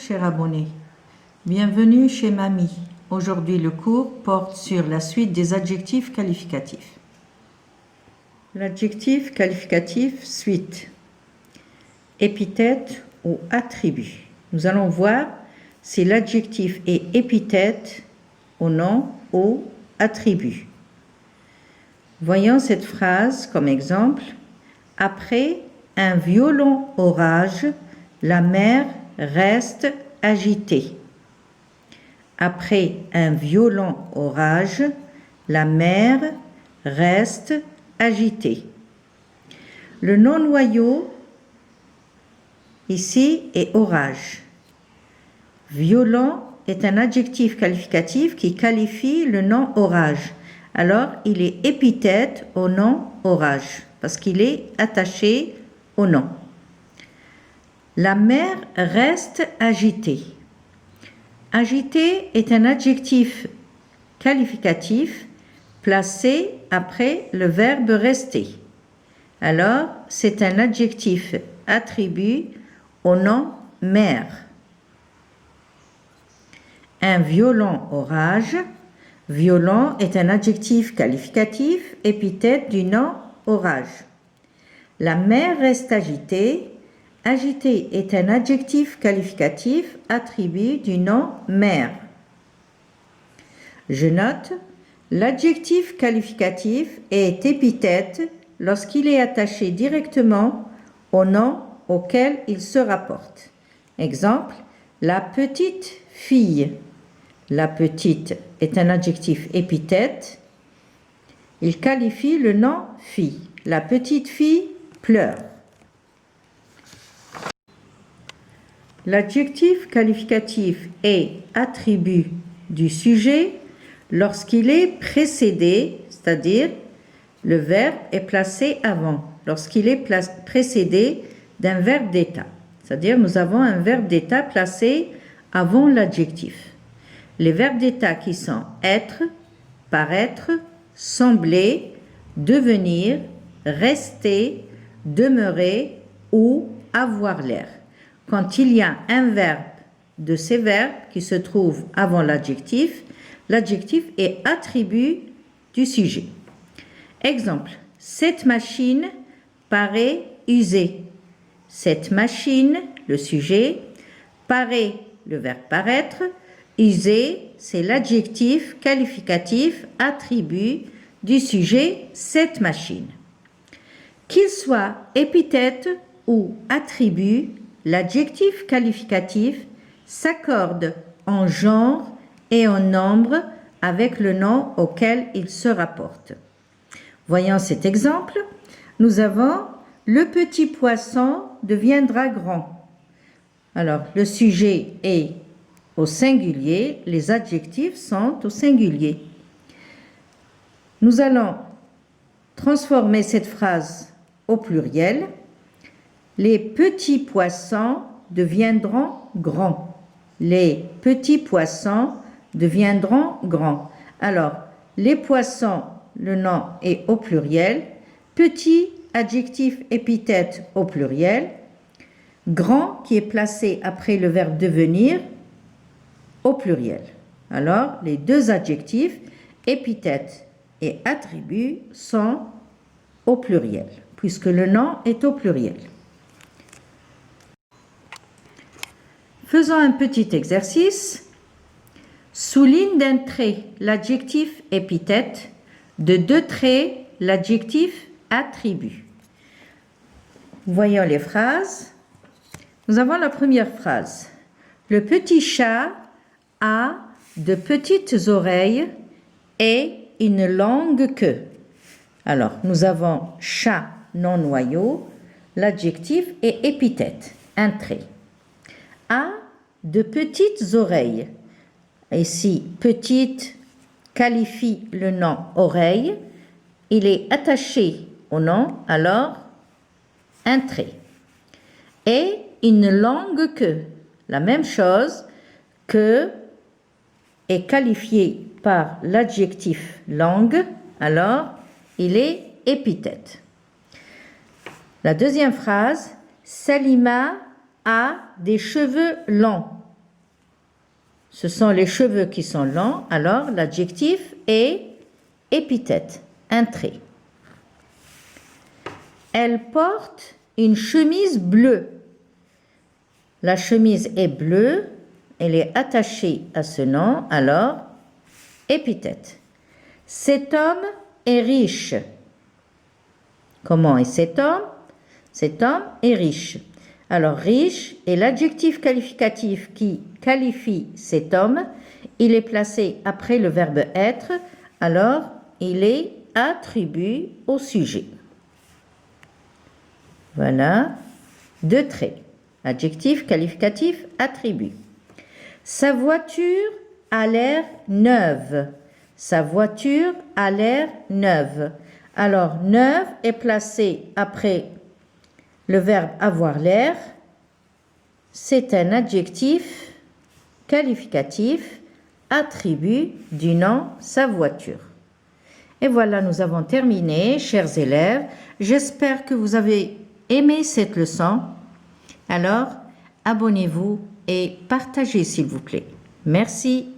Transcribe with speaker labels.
Speaker 1: cher abonné. Bienvenue chez Mamie. Aujourd'hui, le cours porte sur la suite des adjectifs qualificatifs. L'adjectif qualificatif suite. Épithète ou attribut. Nous allons voir si l'adjectif est épithète au nom ou attribut. Voyons cette phrase comme exemple. Après un violent orage, la mer reste agitée. Après un violent orage, la mer reste agitée. Le non-noyau ici est orage. Violent est un adjectif qualificatif qui qualifie le nom orage. Alors, il est épithète au nom orage parce qu'il est attaché au nom. La mer reste agitée. Agité est un adjectif qualificatif placé après le verbe rester. Alors, c'est un adjectif attribut au nom mer. Un violent orage. Violent est un adjectif qualificatif épithète du nom orage. La mer reste agitée. Agité est un adjectif qualificatif attribut du nom mer. Je note, l'adjectif qualificatif est épithète lorsqu'il est attaché directement au nom auquel il se rapporte. Exemple, la petite fille. La petite est un adjectif épithète. Il qualifie le nom fille. La petite fille pleure. L'adjectif qualificatif est attribut du sujet lorsqu'il est précédé, c'est-à-dire le verbe est placé avant, lorsqu'il est précédé d'un verbe d'état. C'est-à-dire nous avons un verbe d'état placé avant l'adjectif. Les verbes d'état qui sont être, paraître, sembler, devenir, rester, demeurer ou avoir l'air. Quand il y a un verbe de ces verbes qui se trouve avant l'adjectif est attribut du sujet. Exemple, cette machine paraît usée. Cette machine, le sujet, paraît, le verbe paraître, usé, c'est l'adjectif qualificatif attribut du sujet cette machine. Qu'il soit épithète ou attribut, l'adjectif qualificatif s'accorde en genre et en nombre avec le nom auquel il se rapporte. Voyons cet exemple. Nous avons « le petit poisson deviendra grand ». Alors, le sujet est au singulier, les adjectifs sont au singulier. Nous allons transformer cette phrase au pluriel. Les petits poissons deviendront grands. Les petits poissons deviendront grands. Alors, les poissons, le nom est au pluriel. Petit, adjectif épithète au pluriel. Grand, qui est placé après le verbe devenir, au pluriel. Alors, les deux adjectifs, épithète et attribut, sont au pluriel, puisque le nom est au pluriel. Faisons un petit exercice. Souligne d'un trait l'adjectif épithète, de deux traits l'adjectif attribut. Voyons les phrases. Nous avons la première phrase. Le petit chat a de petites oreilles et une longue queue. Alors, nous avons chat non-noyau, l'adjectif est épithète, un trait. A de petites oreilles. Ici, petite qualifie le nom oreille. Il est attaché au nom, alors un trait. Et une longue queue. La même chose que est qualifié par l'adjectif langue, alors il est épithète. La deuxième phrase, Salima a des cheveux longs. ce sont les cheveux qui sont longs, alors l'adjectif est épithète, un trait. Elle porte une chemise bleue. La chemise est bleue, elle est attachée à ce nom, alors épithète. Cet homme est riche. Comment est cet homme? Cet homme est riche. Alors riche est l'adjectif qualificatif qui qualifie cet homme. Il est placé après le verbe être, alors il est attribué au sujet. Voilà, deux traits. Adjectif, qualificatif, attribut. Sa voiture a l'air neuve. Sa voiture a l'air neuve. Alors, neuve est placé après le verbe avoir l'air. C'est un adjectif qualificatif, attribut du nom sa voiture. Et voilà, nous avons terminé, chers élèves. J'espère que vous avez aimé cette leçon. Alors, abonnez-vous et partagez s'il vous plaît. Merci.